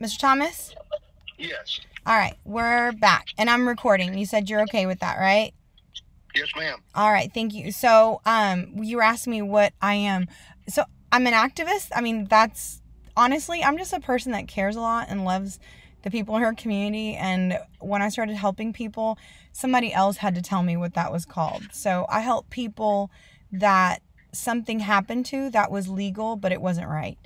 Mr. Thomas? Yes. All right, we're back, and I'm recording. You said you're okay with that, right? Yes, ma'am. All right, thank you. So, you were asking me what I am. So, I'm an activist. I mean, that's honestly, I'm just a person that cares a lot and loves the people in her community. And when I started helping people, somebody else had to tell me what that was called. So, I help people that something happened to that was legal, but it wasn't right.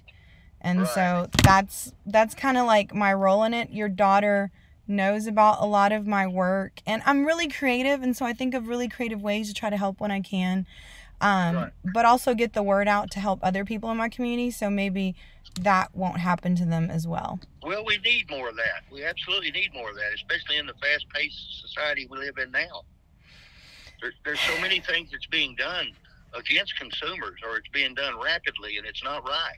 And so that's kind of like my role in it. Your daughter knows about a lot of my work, and I'm really creative, and so I think of really creative ways to try to help when I can, but also get the word out to help other people in my community, so maybe that won't happen to them as well. Well, we need more of that. We absolutely need more of that, especially in the fast-paced society we live in now. There's so many things that's being done against consumers, or it's being done rapidly, and it's not right.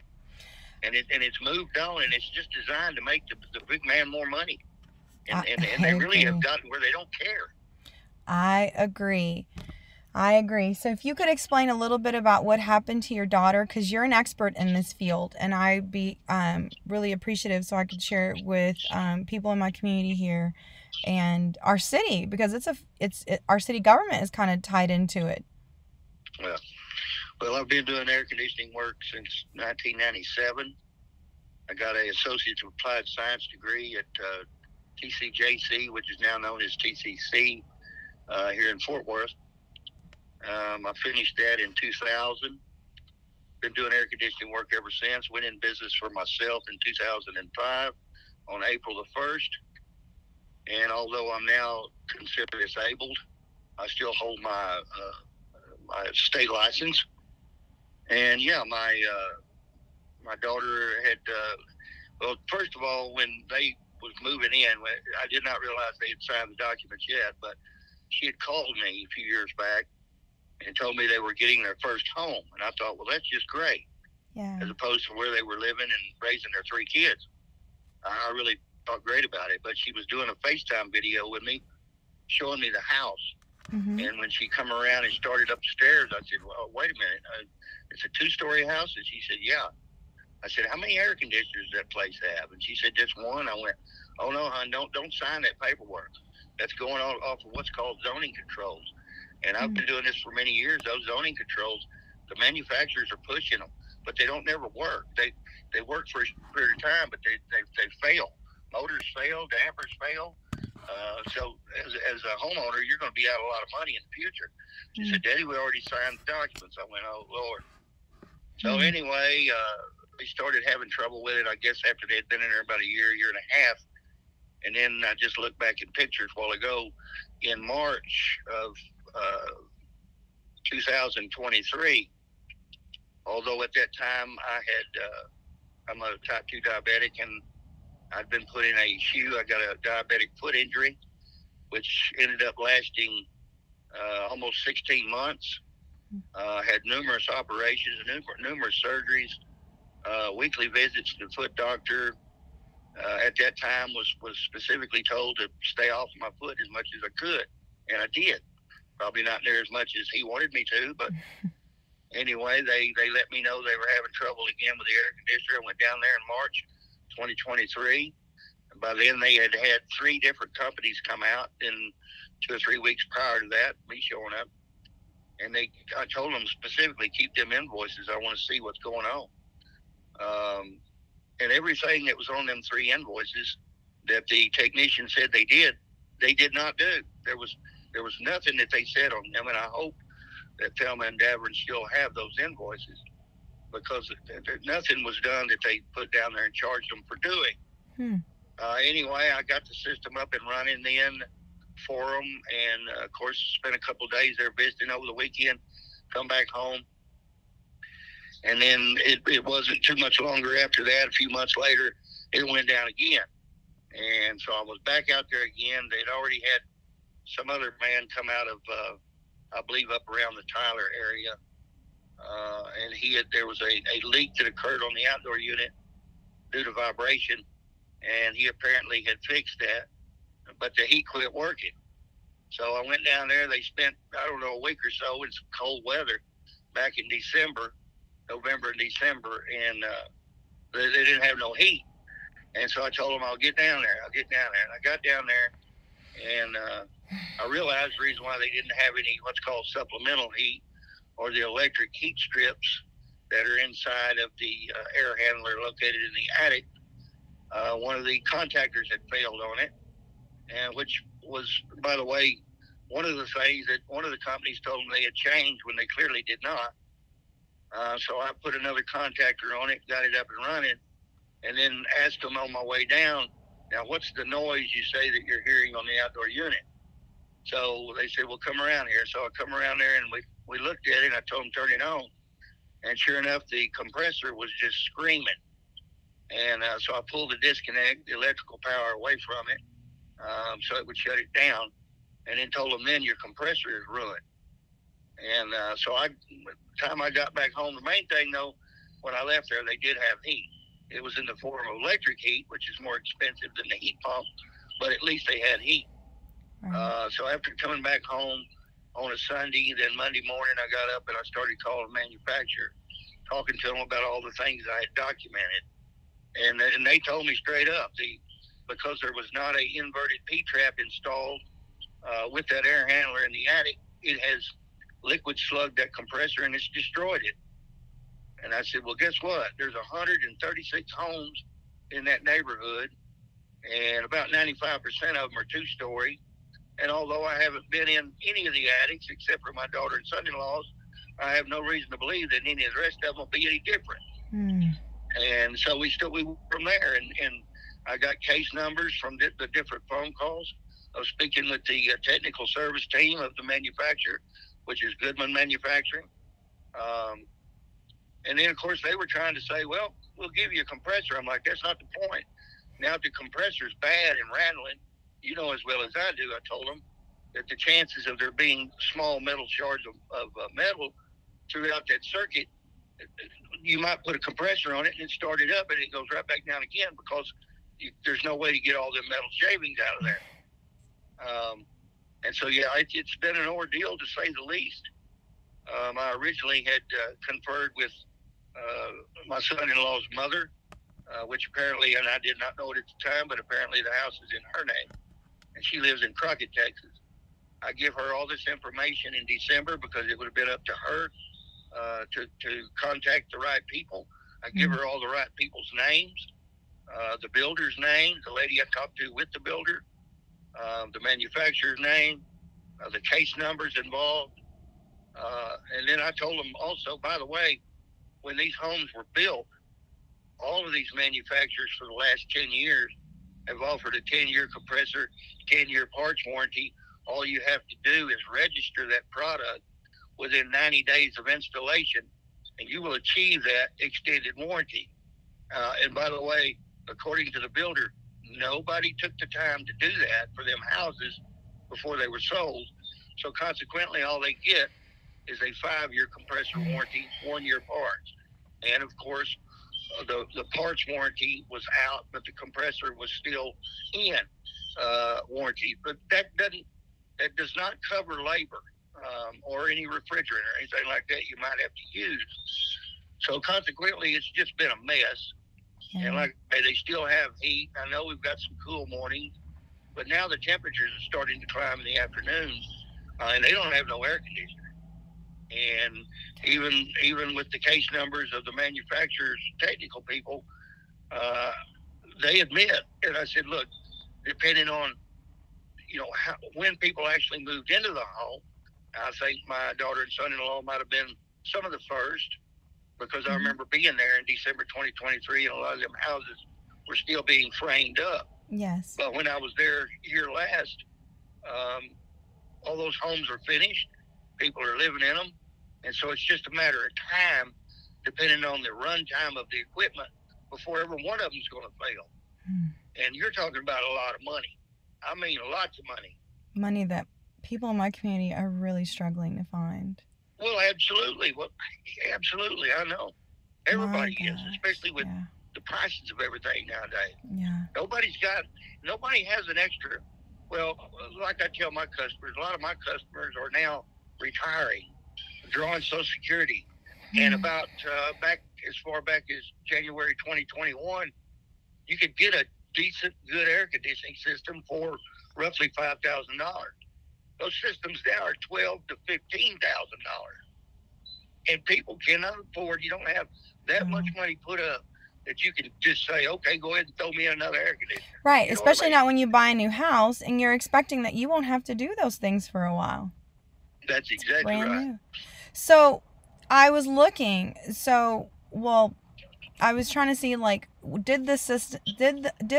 And it's moved on, and it's just designed to make the big man more money. And they really have gotten where they don't care. I agree. So if you could explain a little bit about what happened to your daughter, because you're an expert in this field, and I'd be really appreciative so I could share it with people in my community here and our city, because our city government is kind of tied into it. Well, I've been doing air conditioning work since 1997. I got an Associate of Applied Science degree at TCJC, which is now known as TCC, here in Fort Worth. I finished that in 2000. Been doing air conditioning work ever since. Went in business for myself in 2005 on April the 1st. And although I'm now considered disabled, I still hold my state license. And yeah, my daughter had, well, first of all, when they was moving in, I did not realize they had signed the documents yet, but she had called me a few years back and told me they were getting their first home. And I thought, well, that's just great. Yeah. As opposed to where they were living and raising their 3 kids. I really thought great about it. But she was doing a FaceTime video with me, showing me the house. Mm-hmm. And when she come around and started upstairs, I said, well, wait a minute. It's a 2-story house? And she said, yeah. I said, how many air conditioners does that place have? And she said, just one. I went, oh, no, hon, don't sign that paperwork. That's going off of what's called zoning controls. And I've been doing this for many years. Those zoning controls, the manufacturers are pushing them, but they don't never work. They work for a period of time, but they fail. Motors fail, dampers fail. So as a homeowner, you're going to be out a lot of money in the future. She said, Daddy, we already signed the documents. I went, oh, Lord. So anyway, we started having trouble with it, I guess, after they had been in there about a year and a half. And then I just looked back at pictures a while ago in March of 2023. Although at that time I'm a type 2 diabetic, and I'd been put in a shoe. I got a diabetic foot injury, which ended up lasting almost 16 months. Had numerous operations, numerous surgeries, weekly visits to the foot doctor. At that time was specifically told to stay off my foot as much as I could, and I did. Probably not near as much as he wanted me to, but anyway, they let me know they were having trouble again with the air conditioner. I went down there in March 2023. And by then, they had 3 different companies come out in 2 or 3 weeks prior to that, me showing up. And I told them specifically, keep them invoices. I want to see what's going on. And everything that was on them 3 invoices that the technician said they did not do. There was nothing that they said on them, and I hope that Thelma and Davern still have those invoices, because nothing was done that they put down there and charged them for doing. Anyway, I got the system up and running then for them, and of course spent a couple of days there visiting over the weekend, come back home. And then it wasn't too much longer after that. A few months later, it went down again. And so I was back out there again. They'd already had some other man come out of, I believe, up around the Tyler area. And there was a leak that occurred on the outdoor unit due to vibration. And he apparently had fixed that, but the heat quit working. So I went down there. They spent, I don't know, a week or so in some cold weather back in November and December, and they didn't have no heat. And so I told him, I'll get down there. I'll get down there. And I got down there, and I realized the reason why they didn't have any what's called supplemental heat or the electric heat strips that are inside of the air handler located in the attic. One of the contactors had failed on it, and which was, by the way, one of the things that one of the companies told them they had changed when they clearly did not. So I put another contactor on it, got it up and running, and then asked them on my way down, now what's the noise you say that you're hearing on the outdoor unit? So they said, well, come around here. So I come around there, and we looked at it, and I told them, turn it on. And sure enough, the compressor was just screaming. And so I pulled the disconnect, the electrical power away from it, so it would shut it down. And then told them, then your compressor is ruined. And so by the time I got back home, the main thing, though, when I left there, they did have heat. It was in the form of electric heat, which is more expensive than the heat pump, but at least they had heat. Right. So after coming back home on a Sunday, then Monday morning, I got up and I started calling the manufacturer, talking to them about all the things I had documented. And they told me straight up, because there was not a inverted P-trap installed with that air handler in the attic, it has liquid slugged that compressor and it's destroyed it. And I said, well, guess what? There's 136 homes in that neighborhood, and about 95% of them are two-story. And although I haven't been in any of the attics except for my daughter and son-in-laws, I have no reason to believe that any of the rest of them will be any different. Mm. And so we went from there, and I got case numbers from the different phone calls of speaking with the technical service team of the manufacturer, which is Goodman Manufacturing. And then, of course, they were trying to say, well, we'll give you a compressor. I'm like, that's not the point. Now, if the compressor's bad and rattling, you know as well as I do, I told them, that the chances of there being small metal shards of metal throughout that circuit, you might put a compressor on it and it started up and it goes right back down again because there's no way to get all the metal shavings out of there. And so, yeah, it's been an ordeal to say the least. I originally had conferred with my son-in-law's mother, which apparently, and I did not know it at the time, but apparently the house is in her name. And she lives in Crockett, Texas. I give her all this information in December because it would have been up to her to contact the right people. I give her all the right people's names, the builder's name, the lady I talked to with the builder, the manufacturer's name, the case numbers involved. And then I told them also, by the way, when these homes were built, all of these manufacturers for the last 10 years have offered a 10-year compressor, 10-year parts warranty. All you have to do is register that product within 90 days of installation, and you will achieve that extended warranty. And by the way, according to the builder, nobody took the time to do that for them houses before they were sold. So consequently, all they get is a 5-year compressor warranty, 1-year parts. And of course, the parts warranty was out, but the compressor was still in warranty. But that does not cover labor or any refrigerant or anything like that you might have to use. So consequently, it's just been a mess. Yeah. And like I say, they still have heat. I know we've got some cool mornings, but now the temperatures are starting to climb in the afternoons, and they don't have no air conditioning. And even with the case numbers of the manufacturer's technical people, they admit, and I said, look, depending on, when people actually moved into the home, I think my daughter and son-in-law might have been some of the first, because I remember being there in December 2023, and a lot of them houses were still being framed up. Yes. But when I was there here last, all those homes are finished. People are living in them. And so it's just a matter of time, depending on the run time of the equipment, before every one of them is going to fail. And you're talking about a lot of money. I mean, lots of money. Money that people in my community are really struggling to find. Well, absolutely. Well, absolutely. I know. Everybody is, especially with the prices of everything nowadays. Yeah. Nobody has an extra. Well, like I tell my customers, a lot of my customers are now retiring, drawing Social Security. And about as far back as January 2021, You could get a decent, good air conditioning system for roughly $5,000. Those systems now are $12,000 to $15,000, and people cannot afford. You don't have that much money put up that you can just say, okay, go ahead and throw me another air conditioner. Right, especially not when you buy a new house and you're expecting that you won't have to do those things for a while. That's exactly brand right. New. So I was looking. I was trying to see, like, did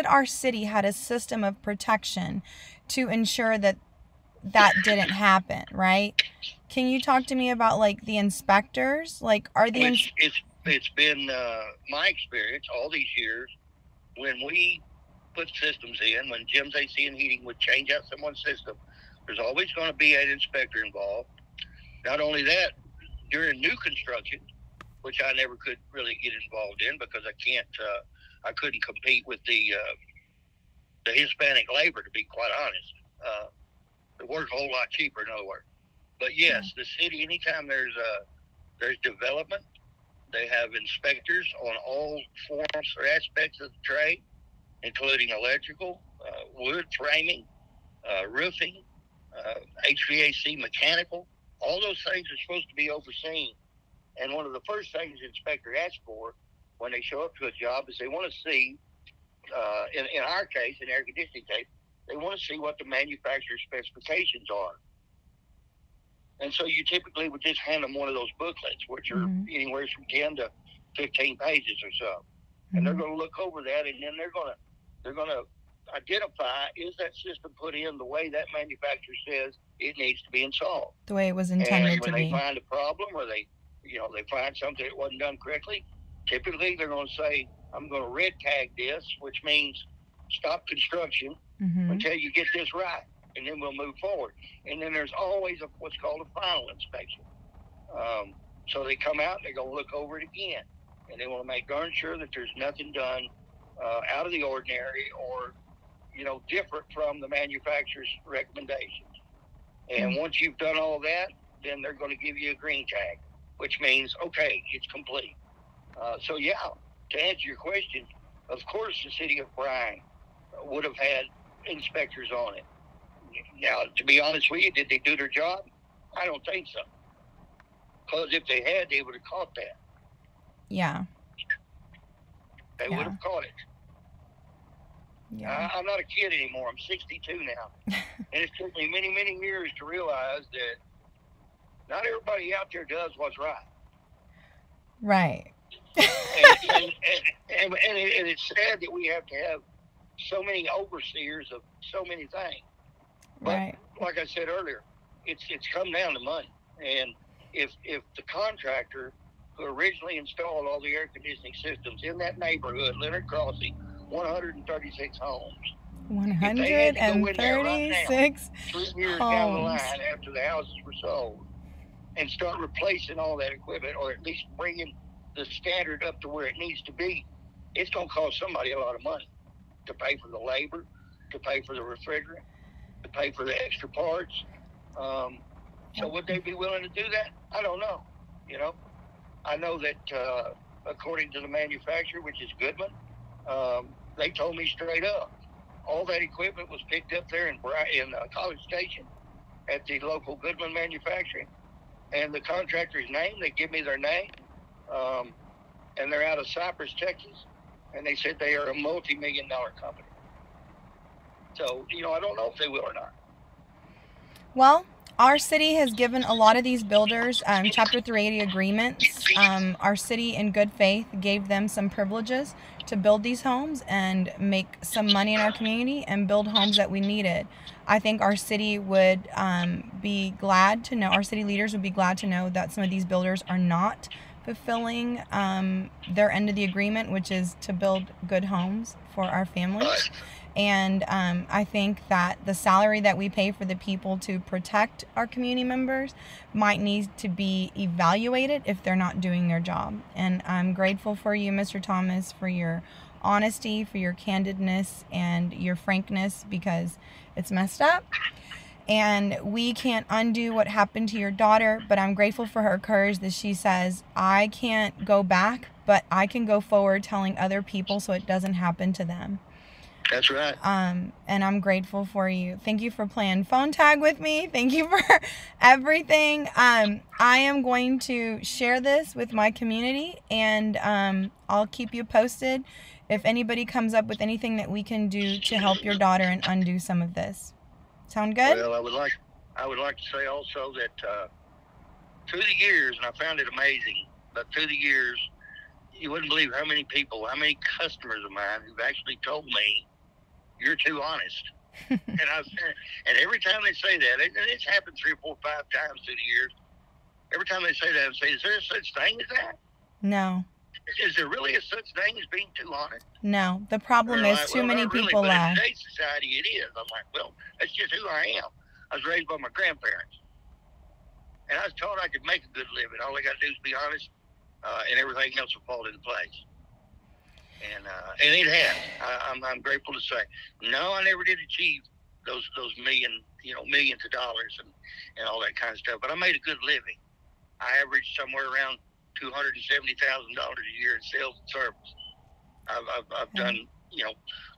our city had a system of protection to ensure that didn't happen, right? Can you talk to me about, like, the inspectors? Like, are the it's been my experience all these years, when we put systems in, when Jim's AC and Heating would change out someone's system, there's always going to be an inspector involved. Not only that, during new construction, which I never could really get involved in because I couldn't compete with the Hispanic labor, to be quite honest. They work a whole lot cheaper, in other words. But yes, the city, anytime there's development, they have inspectors on all forms or aspects of the trade, including electrical, wood framing, roofing, HVAC, mechanical. All those things are supposed to be overseen. And one of the first things the inspector asks for when they show up to a job is they want to see, in our case, in air conditioning case, they want to see what the manufacturer's specifications are. And so you typically would just hand them one of those booklets, which are anywhere from 10 to 15 pages or so. And they're going to look over that, and then they're going to identify, is that system put in the way that manufacturer says it needs to be installed, the way it was intended to be. And when they find a problem, or they find something that wasn't done correctly, typically they're going to say, I'm going to red tag this, which means stop construction until you get this right, and then we'll move forward. And then there's always what's called a final inspection. So they come out and they're going to look over it again, and they want to make darn sure that there's nothing done out of the ordinary or different from the manufacturer's recommendations. And once you've done all that, then they're going to give you a green tag, which means, okay, it's complete. So yeah, to answer your question, of course the city of Bryan would have had inspectors on it. Now, to be honest with you, did they do their job? I don't think so. Because if they had, they would have caught that. Yeah. They would have caught it. Yeah. I'm not a kid anymore. I'm 62 now. And it's took me many, many years to realize that not everybody out there does what's right. Right. and it's sad that we have to have so many overseers of so many things. But like I said earlier, it's come down to money. And if the contractor who originally installed all the air conditioning systems in that neighborhood, Leonard Crossing, 136 homes. 136 3 years down the line after the houses were sold, and start replacing all that equipment, or at least bringing the standard up to where it needs to be, it's going to cost somebody a lot of money to pay for the labor, to pay for the refrigerant, to pay for the extra parts. So would they be willing to do that? I don't know. I know that according to the manufacturer, which is Goodman, they told me straight up, all that equipment was picked up there in College Station at the local Goodman manufacturing. And the contractor's name, they give me their name, and they're out of Cypress, Texas. And they said they are a multi-million-dollar company. So, I don't know if they will or not. Well, our city has given a lot of these builders Chapter 380 agreements. Our city, in good faith, gave them some privileges to build these homes and make some money in our community and build homes that we needed. I think our city would be glad to know, our city leaders would be glad to know that some of these builders are not fulfilling their end of the agreement, which is to build good homes for our families. And I think that the salary that we pay for the people to protect our community members might need to be evaluated if they're not doing their job. And I'm grateful for you, Mr. Thomas, for your honesty, for your candidness, and your frankness, because it's messed up. And we can't undo what happened to your daughter, but I'm grateful for her courage that she says, I can't go back, but I can go forward telling other people so it doesn't happen to them. That's right. And I'm grateful for you. Thank you for playing phone tag with me. Thank you for everything. I am going to share this with my community, and I'll keep you posted if anybody comes up with anything that we can do to help your daughter and undo some of this. Sound good? Well, I would like to say also that through the years, and I found it amazing, but through the years, you wouldn't believe how many customers of mine who've actually told me, you're too honest. And every time they say that, and it's happened 3 or 4 or 5 times through the years, every time they say that, I say, is there such thing as that? No. Is there really a such thing as being too honest? No. The problem is too many people lie. In today's society, it is. I'm like, well, that's just who I am. I was raised by my grandparents. And I was told I could make a good living. All I got to do is be honest, and everything else will fall into place. And it has. I'm grateful to say, no, I never did achieve those millions of dollars and all that kind of stuff. But I made a good living. I averaged somewhere around $270,000 a year in sales and service. I've done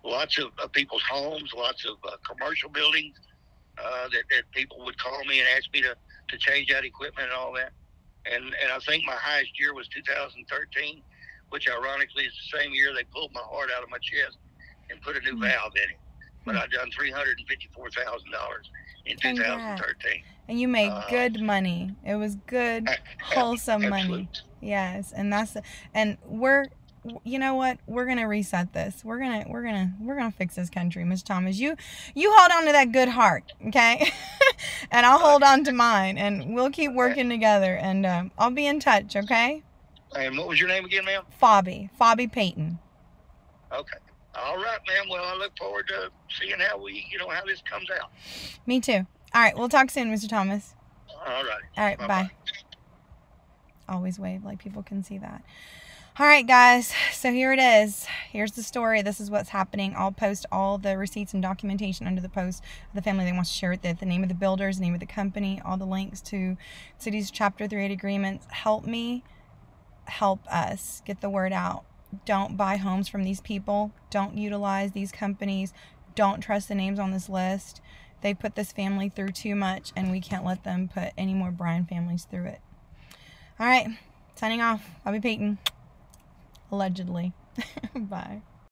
lots of people's homes, lots of commercial buildings that people would call me and ask me to change out equipment and all that. And I think my highest year was 2013, which ironically is the same year they pulled my heart out of my chest and put a new valve in it. But I done $354,000 in 2013. And you made good money. It was good, wholesome money. Yes, and you know what? We're gonna reset this. We're gonna fix this country, Miss Thomas. You hold on to that good heart, okay? And I'll hold on to mine, and we'll keep working together. And I'll be in touch, okay? And what was your name again, ma'am? Fobby Payton. Okay. All right, ma'am. Well, I look forward to seeing how how this comes out. Me too. All right, we'll talk soon, Mr. Thomas. All right. All right, Bye-bye. bye. Always wave like people can see that. All right, guys. So here it is. Here's the story. This is what's happening. I'll post all the receipts and documentation under the post of the family that wants to share it. The name of the builders, the name of the company, all the links to city's Chapter 38 agreements. Help me. Help us get the word out. Don't buy homes from these people. Don't utilize these companies. Don't trust the names on this list. They put this family through too much, and we can't let them put any more Bryan families through it. All right, signing off. I'll be Peyton. Allegedly. Bye.